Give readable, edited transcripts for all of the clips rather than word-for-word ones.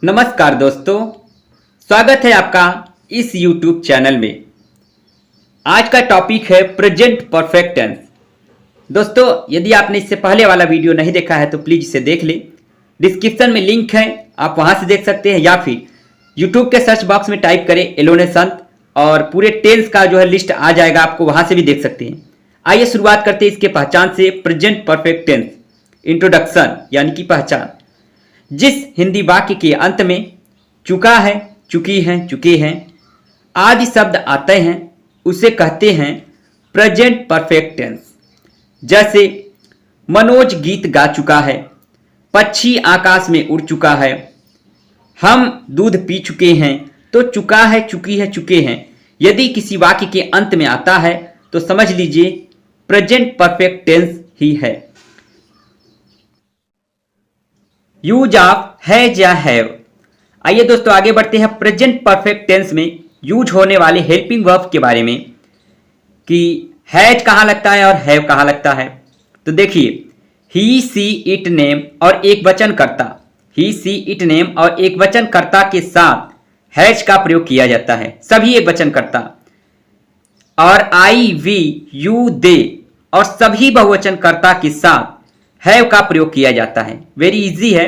नमस्कार दोस्तों, स्वागत है आपका इस YouTube चैनल में। आज का टॉपिक है प्रेजेंट परफेक्ट टेंस। दोस्तों, यदि आपने इससे पहले वाला वीडियो नहीं देखा है तो प्लीज इसे देख लें। डिस्क्रिप्शन में लिंक है, आप वहां से देख सकते हैं, या फिर YouTube के सर्च बॉक्स में टाइप करें एलोने संत और पूरे टेंस का जो है लिस्ट आ जाएगा, आपको वहां से भी देख सकते हैं। आइए शुरुआत करते हैं इसके पहचान से। प्रेजेंट परफेक्ट टेंस इंट्रोडक्शन यानी कि पहचान। जिस हिंदी वाक्य के अंत में चुका है, चुकी है, चुके हैं आदि शब्द आते हैं उसे कहते हैं प्रेजेंट परफेक्ट टेंस। जैसे मनोज गीत गा चुका है, पक्षी आकाश में उड़ चुका है, हम दूध पी चुके हैं, तो चुका है, चुकी है, चुके हैं यदि किसी वाक्य के अंत में आता है तो समझ लीजिए प्रेजेंट परफेक्ट टेंस ही है। यूज ऑफ हैज या हैव। आइए दोस्तों आगे बढ़ते हैं प्रेजेंट परफेक्ट टेंस में यूज होने वाले हेल्पिंग वर्ब के बारे में कि हैज कहाँ लगता है और हैव कहाँ लगता है। तो देखिए, ही सी इट नेम और एक वचन कर्ता, ही सी इट नेम और एक वचन कर्ता के साथ हैज का प्रयोग किया जाता है, सभी एक वचन कर्ता। और आई वी यू दे और सभी बहुवचन कर्ता के साथ हैव का प्रयोग किया जाता है। वेरी इजी है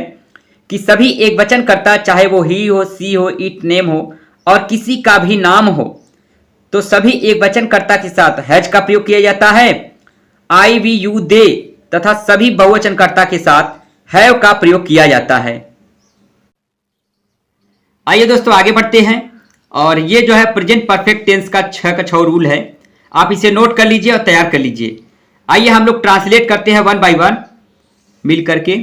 कि सभी एक वचन कर्ता, चाहे वो ही हो, सी हो, इट नेम हो और किसी का भी नाम हो, तो सभी एक वचन कर्ता के साथ हैज का प्रयोग किया जाता है। आई वी यू दे तथा सभी बहुवचन कर्ता के साथ हैव का प्रयोग किया जाता है। आइए दोस्तों आगे बढ़ते हैं और ये जो है प्रेजेंट परफेक्ट टेंस का 6 का 6 रूल है, आप इसे नोट कर लीजिए और तैयार कर लीजिए। आइए हम लोग ट्रांसलेट करते हैं वन बाय वन मिल करके।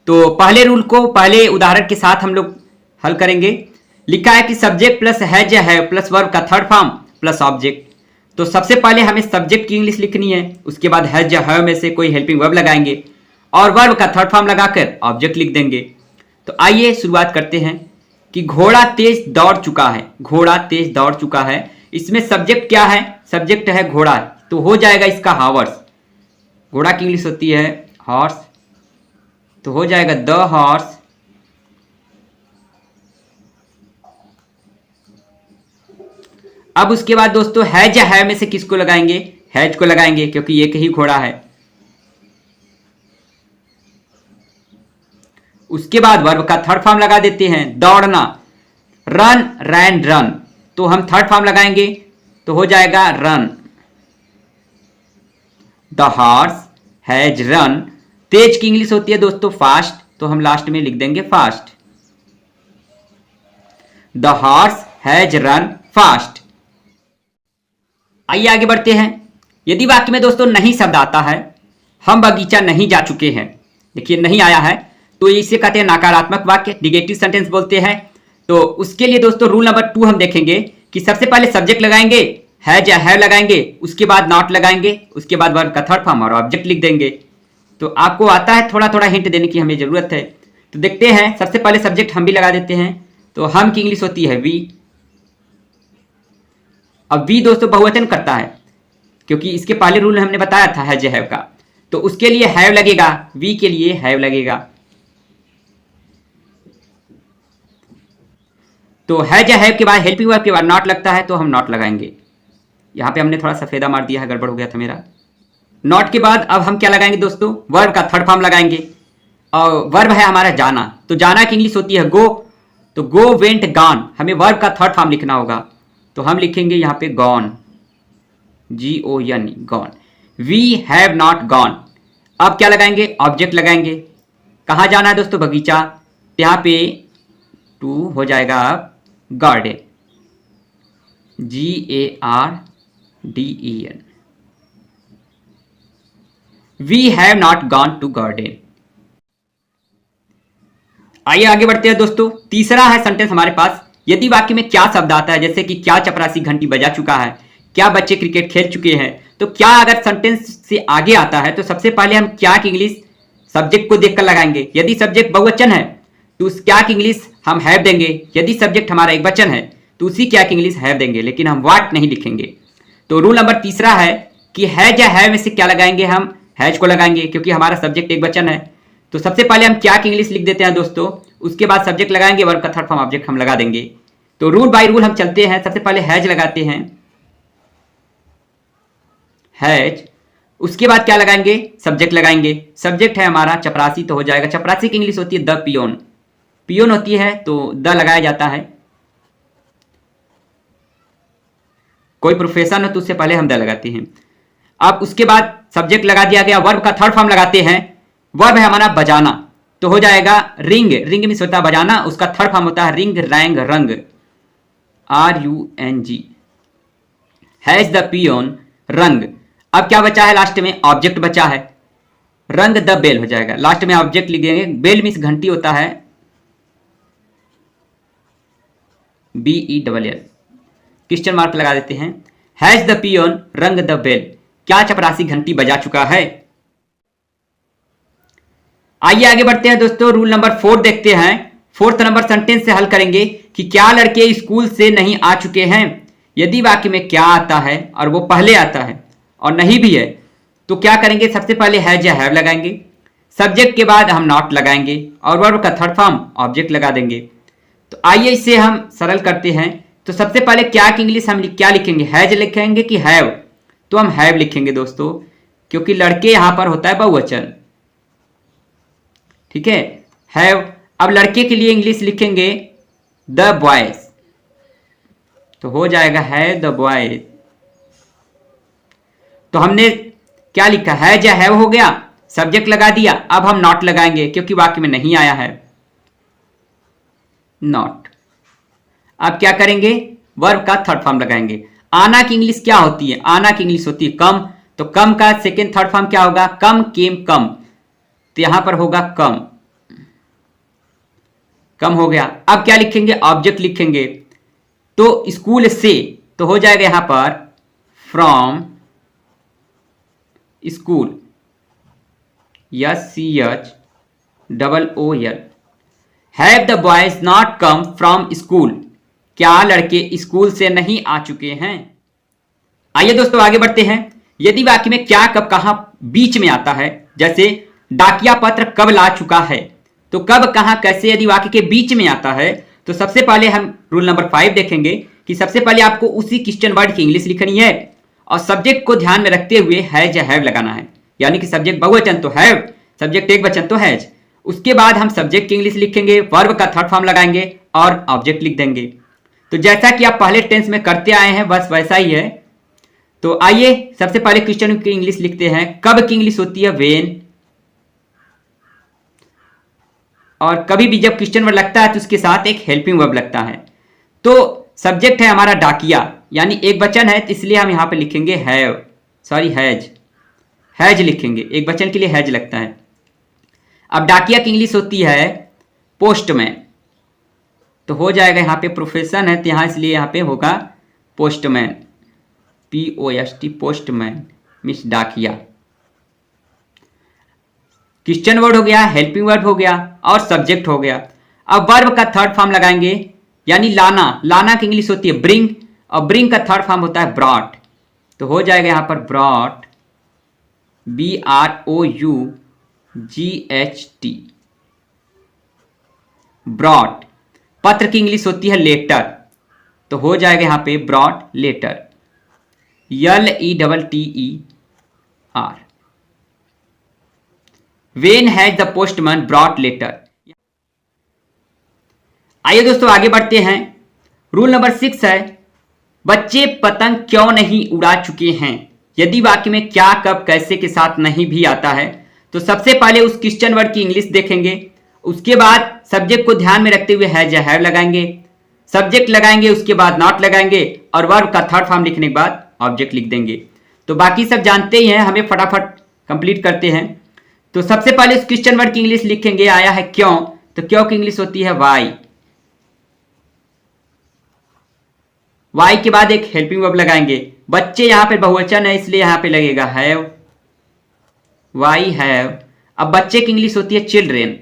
तो पहले रूल को पहले उदाहरण के साथ हम लोग हल करेंगे। लिखा है कि सब्जेक्ट प्लस हैज या हैव प्लस वर्ब का थर्ड फॉर्म प्लस ऑब्जेक्ट। तो सबसे पहले हमें सब्जेक्ट की इंग्लिश लिखनी है, उसके बाद हैज या हैव में से कोई हेल्पिंग वर्ब लगाएंगे और वर्ब का थर्ड फॉर्म लगाकर ऑब्जेक्ट लिख देंगे। तो आइए शुरुआत करते हैं कि घोड़ा तेज दौड़ चुका है। घोड़ा तेज दौड़ चुका है, इसमें सब्जेक्ट क्या है? सब्जेक्ट है घोड़ा, तो हो जाएगा इसका हॉर्स। घोड़ा की इंग्लिश होती है हॉर्स, तो हो जाएगा द हॉर्स अब उसके बाद दोस्तों हैज या हैव में से किसको लगाएंगे? हैज को लगाएंगे, क्योंकि एक ही घोड़ा है। उसके बाद वर्ब का थर्ड फॉर्म लगा देते हैं, दौड़ना, रन, रैन, रन, तो हम थर्ड फॉर्म लगाएंगे तो हो जाएगा run. The horse has run. तेज की इंग्लिश होती है दोस्तों फास्ट, तो हम लास्ट में लिख देंगे fast. The horse has run fast. आइए आगे बढ़ते हैं। यदि वाक्य में दोस्तों नहीं शब्द आता है, हम बगीचा नहीं जा चुके हैं, देखिए नहीं आया है, तो इसे कहते हैं नकारात्मक वाक्य, निगेटिव सेंटेंस बोलते हैं। तो उसके लिए दोस्तों रूल नंबर 2 हम देखेंगे कि सबसे पहले सब्जेक्ट लगाएंगे, हैज या हैव लगाएंगे, उसके बाद नॉट लगाएंगे, उसके बाद वर्ब का थर्ड फॉर्म और ऑब्जेक्ट लिख देंगे। तो आपको आता है, थोड़ा थोड़ा हिंट देने की हमें जरूरत है। तो देखते हैं, सबसे पहले सब्जेक्ट हम भी लगा देते हैं। तो हम की इंग्लिश होती है वी। अब वी दोस्तों बहुवचन करता है, क्योंकि इसके पहले रूल हमने बताया था हैज हैव का, तो उसके लिए हैव लगेगा, वी के लिए हैव लगेगा। तो हैज या हैव के बाद हेल्पिंग वर्ब के बाद नॉट लगता है, तो हम नॉट लगाएंगे। यहां पे हमने थोड़ा सफेदा मार दिया है, गड़बड़ हो गया था मेरा। नॉट के बाद अब हम क्या लगाएंगे दोस्तों? वर्ब का थर्ड फॉर्म लगाएंगे और वर्ब है हमारा जाना, तो जाना की इंग्लिश होती है गो, तो गो, वेंट, गॉन, हमें वर्ब का थर्ड फॉर्म लिखना होगा, तो हम लिखेंगे यहाँ पे gone, GON, gone. We have not gone. अब क्या लगाएंगे? ऑब्जेक्ट लगाएंगे। कहाँ जाना है दोस्तों? बगीचा, यहाँ पे टू हो जाएगा garden, GARDEN। We have not gone to garden। आइए आगे बढ़ते हैं दोस्तों। तीसरा है सेंटेंस हमारे पास। यदि वाक्य में क्या शब्द आता है, जैसे कि क्या चपरासी घंटी बजा चुका है, क्या बच्चे क्रिकेट खेल चुके हैं, तो क्या अगर सेंटेंस से आगे आता है तो सबसे पहले हम क्या की इंग्लिश सब्जेक्ट को देखकर लगाएंगे। यदि सब्जेक्ट बहुवचन है तो उस क्या की इंग्लिश हम हैव देंगे। यदि सब्जेक्ट हमारा एक वचन है तो उसी क्या की इंग्लिश हैव देंगे, लेकिन हम व्हाट नहीं लिखेंगे। तो रूल नंबर तीसरा है कि हैज या हैव में से क्या लगाएंगे? हम हैज को लगाएंगे, क्योंकि हमारा सब्जेक्ट एक वचन है। तो सबसे पहले हम क्या की इंग्लिश लिख देते हैं दोस्तों, उसके बाद सब्जेक्ट लगाएंगे, वर्ब का थर्ड फॉर्म ऑब्जेक्ट हम लगा देंगे। तो रूल बाय रूल हम चलते हैं। सबसे पहले हैज लगाते हैं, हैज। उसके बाद क्या लगाएंगे, सब्जेक्ट लगाएंगे। सब्जेक्ट है हमारा चपरासी, तो हो जाएगा, चपरासी की इंग्लिश होती है द पियोन, पियोन होती है तो द लगाया जाता है। कोई प्रोफेशन हो तो उससे पहले हम द लगाते हैं। अब उसके बाद सब्जेक्ट लगा दिया गया, वर्ब का थर्ड फॉर्म लगाते हैं। वर्ब है हमारा बजाना, तो हो जाएगा रिंग, रिंग मीन्स होता है बजाना, उसका थर्ड फॉर्म होता है रिंग, रैंग, रंग, RUNG। हैज द पियोन रंग। अब क्या बचा है, लास्ट में ऑब्जेक्ट बचा है, रंग द बेल हो जाएगा, लास्ट में ऑब्जेक्ट लिख देंगे। बेल मीन्स घंटी होता है, BELL, क्वेश्चन मार्क लगा देते हैं। हैज द पियोन रंग द बेल, क्या चपरासी घंटी बजा चुका है। आइए आगे बढ़ते हैं दोस्तों, रूल नंबर 4 देखते हैं। 4th नंबर सेंटेंस से हल करेंगे कि क्या लड़के स्कूल से नहीं आ चुके हैं। यदि वाक्य में क्या आता है और वो पहले आता है और नहीं भी है तो क्या करेंगे, सबसे पहले हैज या हैव लगाएंगे, सब्जेक्ट के बाद हम नॉट लगाएंगे और वर्ब का थर्ड फॉर्म ऑब्जेक्ट लगा देंगे। तो आइए इसे हम सरल करते हैं। तो सबसे पहले क्या की इंग्लिश हम क्या लिखेंगे, हैज लिखेंगे कि हैव, तो हम हैव लिखेंगे दोस्तों, क्योंकि लड़के यहां पर होता है बहुवचन, ठीक है, हैव। अब लड़के के लिए इंग्लिश लिखेंगे द बॉयज, तो हो जाएगा हैव द बॉयज। तो हमने क्या लिखा, हैज या हैव हो गया, सब्जेक्ट लगा दिया। अब हम नॉट लगाएंगे क्योंकि वाक्य में नहीं आया है, नॉट। अब क्या करेंगे, वर्ब का थर्ड फॉर्म लगाएंगे। आना की इंग्लिश क्या होती है, आना की इंग्लिश होती है कम, तो कम का सेकेंड थर्ड फॉर्म क्या होगा, कम, केम, कम, तो यहां पर होगा कम, कम हो गया। अब क्या लिखेंगे, ऑब्जेक्ट लिखेंगे, तो स्कूल से, तो हो जाएगा यहां पर from school, SCHOOL। Have the boys not come from school, क्या लड़के स्कूल से नहीं आ चुके हैं। आइए दोस्तों आगे बढ़ते हैं। यदि वाक्य में क्या कब कहां बीच में आता है, जैसे डाकिया पत्र कब ला चुका है, तो कब कहां कैसे यदि वाक्य के बीच में आता है, तो सबसे पहले हम रूल नंबर 5 देखेंगे कि सबसे पहले आपको उसी क्वेश्चन वर्ड की इंग्लिश लिखनी है और सब्जेक्ट को ध्यान में रखते हुए हैज या हैव लगाना है, यानी कि सब्जेक्ट बहुवचन तो हैव, सब्जेक्ट एक वचन तो हैज। उसके बाद हम सब्जेक्ट की इंग्लिश लिखेंगे, वर्ब का थर्ड फॉर्म लगाएंगे और ऑब्जेक्ट लिख देंगे। तो जैसा कि आप पहले टेंस में करते आए हैं बस वैसा ही है। तो आइए सबसे पहले क्वेश्चन की इंग्लिश लिखते हैं। कब की इंग्लिश होती है वेन, और कभी भी जब क्वेश्चन वर्ड लगता है तो उसके साथ एक हेल्पिंग वर्ब लगता है। तो सब्जेक्ट है हमारा डाकिया, यानी एक वचन है, तो इसलिए हम यहां पे लिखेंगे हैव, सॉरी हैज, हैज लिखेंगे, एक वचन के लिए हैज लगता है। अब डाकिया की इंग्लिश होती है पोस्टमैन, तो हो जाएगा यहां पे प्रोफेशन है तो यहां इसलिए यहां पे होगा पोस्टमैन, POST, पोस्टमैन मिस डाकिया। क्वेश्चन वर्ड हो गया, हेल्पिंग वर्ड हो गया और सब्जेक्ट हो गया। अब वर्ब का थर्ड फॉर्म लगाएंगे, यानी लाना, लाना की इंग्लिश होती है ब्रिंग और ब्रिंग का थर्ड फॉर्म होता है ब्रॉट, तो हो जाएगा यहां पर ब्रॉट, BROUGHT, ब्रॉट। पत्र की इंग्लिश होती है लेटर, तो हो जाएगा यहां पे brought letter, LETTER। When has the postman brought letter? आइए दोस्तों आगे बढ़ते हैं। रूल नंबर 6 है, बच्चे पतंग क्यों नहीं उड़ा चुके हैं। यदि वाक्य में क्या कब कैसे के साथ नहीं भी आता है तो सबसे पहले उस क्वेश्चन वर्ड की इंग्लिश देखेंगे, उसके बाद सब्जेक्ट को ध्यान में रखते हुए हैज या हैव लगाएंगे, सब्जेक्ट लगाएंगे, उसके बाद नॉट लगाएंगे और वर्ब का थर्ड फॉर्म लिखने के बाद ऑब्जेक्ट लिख देंगे। तो बाकी सब जानते ही हैं, हमें फटाफट कंप्लीट करते हैं। तो सबसे पहले इस क्वेश्चन वर्ड की इंग्लिश लिखेंगे, आया है क्यों, तो क्यों की इंग्लिश होती है वाई, वाई के बाद एक हेल्पिंग वर्ब लगाएंगे। बच्चे यहां पे बहुवचन है इसलिए यहां पे लगेगा हैव, वाई हैव। अब बच्चे की इंग्लिश होती है चिल्ड्रेन,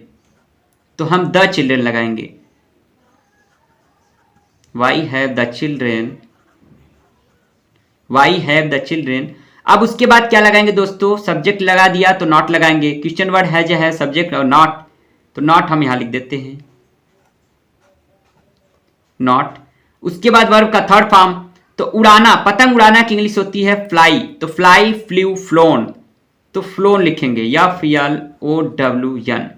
तो हम द चिल्ड्रेन लगाएंगे, why have the children, why have the children. अब उसके बाद क्या लगाएंगे दोस्तों, सब्जेक्ट लगा दिया तो नॉट लगाएंगे, क्वेश्चन वर्ड है जो है सब्जेक्ट और नॉट, तो नॉट हम यहां लिख देते हैं, नॉट। उसके बाद वर्ब का थर्ड फॉर्म, तो उड़ाना, पतंग उड़ाना की इंग्लिश होती है फ्लाई, तो फ्लाई, फ्लू, फ्लोन, तो फ्लोन लिखेंगे, FLOWN।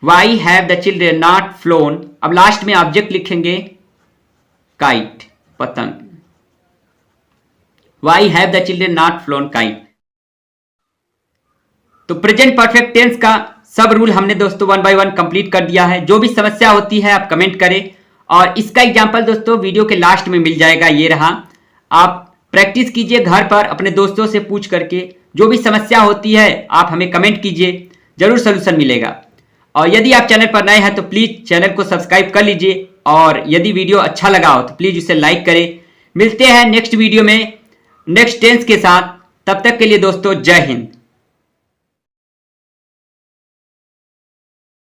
Why have the children not phloem, अब लास्ट में ऑब्जेक्ट लिखेंगे काइट, पतंग। Why have the children not phloem kite. तो प्रेजेंट परफेक्ट टेंस का सब रूल हमने दोस्तों 1 बाय 1 कंप्लीट कर दिया है। जो भी समस्या होती है आप कमेंट करें, और इसका एग्जाम्पल दोस्तों वीडियो के लास्ट में मिल जाएगा, ये रहा। आप प्रैक्टिस कीजिए घर पर अपने दोस्तों से पूछ करके, जो भी समस्या होती है आप हमें कमेंट कीजिए, जरूर सोल्यूशन मिलेगा। और यदि आप चैनल पर नए हैं तो प्लीज चैनल को सब्सक्राइब कर लीजिए, और यदि वीडियो अच्छा लगा हो तो प्लीज उसे लाइक करें। मिलते हैं नेक्स्ट वीडियो में नेक्स्ट टेंस के साथ, तब तक के लिए दोस्तों जय हिंद।